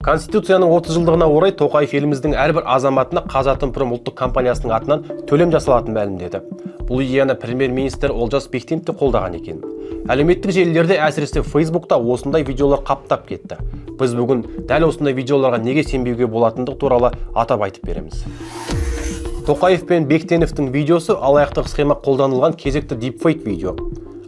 Конституцияның 30 жылдығына орай Тоқаев еліміздің әрбір азаматына Қазатомпром ұлттық компаниясының атынан төлем жасалатынын мәлімдеді. Бұл идеяны премьер-министр Олжас Бектенов те қолдаған екен. Әлеуметтік желілерде, әсіресе Фейсбукта осындай видеолар қаптап кетті. Біз бүгін дәл осындай видеоларға неге сенбеуге болатындығы туралы атап айтып береміз. Тоқаев пен Бектеновтың видеосы алаяқтық схема қолданылған кезекті дипфейк видео.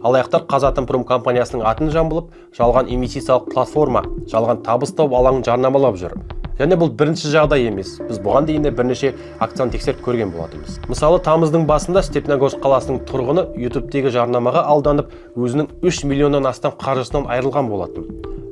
Алаяқтар Қазатомпром компаниясының атын жамылып, жалған инвестициялық платформа, жалған табыс тауып алаңын жарнамалап жүр. Және бұл бірінші жағдай емес. Біз бұған дейін де бірнеше акцияны тексеріп көрген болатынбыз. Мысалы, тамыздың басында Степногорск қаласының тұрғыны YouTube'тегі жарнамаға алданып, өзінің 3 миллионнан астам қаржысынан айырылған болатын.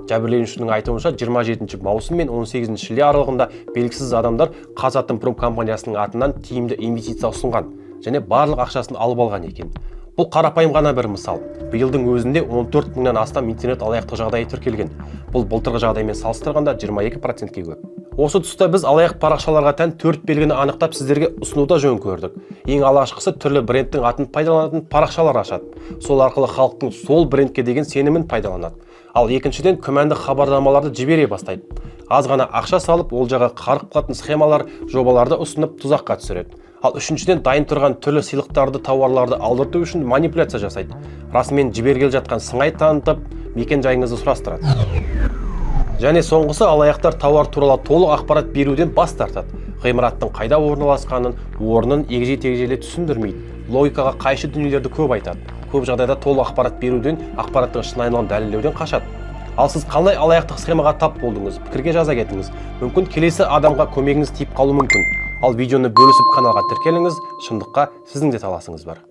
Жәбірленушінің айтуынша 27 маусым мен 18 шілде аралығында белгісіз адамдар Қазатомпром компаниясының атынан тиімді инвестиция ұсынған және барлық ақшасын алып алған екен. Бұл қарапайым ғана бір мысал. Биылдың өзінде 14 мыңнан астам интернет алаяқтық жағдайы тіркелген. Бұл былтырғы жағдаймен салыстырғанда 22%-ке көп. Осы тұста біз алаяқ парақшаларға тән 4 белгіні анықтап сіздерге ұсынуды жөн көрдік. Ең алғашқысы түрлі брендтің атын пайдаланатын парақшалар ашады. Сол арқылы халықтың сол брендке деген сенімін пайдаланады. Ал екіншіден күмәнді хабарламаларды жібере бастайды. Аз ғана ақша салып, ол жаққа қарық қылатын схемалар, жобаларды ұсынып тұзаққа түсіреді. Ал үшіншіден дайын тұрған түрлі сыйлықтарды, тауарларды алдырту үшін манипуляция жасайды. Расымен жібергелі жатқан сыңай танытып, мекен жайыңызды сұрастырады. Және соңғысы, алаяқтар тауар туралы толық ақпарат беруден бас тартады. Ғимараттың қайда орналасқанын, орнын егжей-тегжейлі түсіндірмейді. Логикаға қайшы дүниелерді көп айтады. Көп жағдайда толық ақпарат беруден, ақпараттың шынайылығын дәлелдеуден қашады. Ал сіз қандай алаяқтық схемаға тап болдыңыз? Пікірге жаза кетіңіз. Мүмкін келесі адамға көмегіңіз тиіп қалуы мүмкін. Ал видеоны бөлісіп каналға тіркеліңіз, шындыққа сіздің де таласыңыз бар.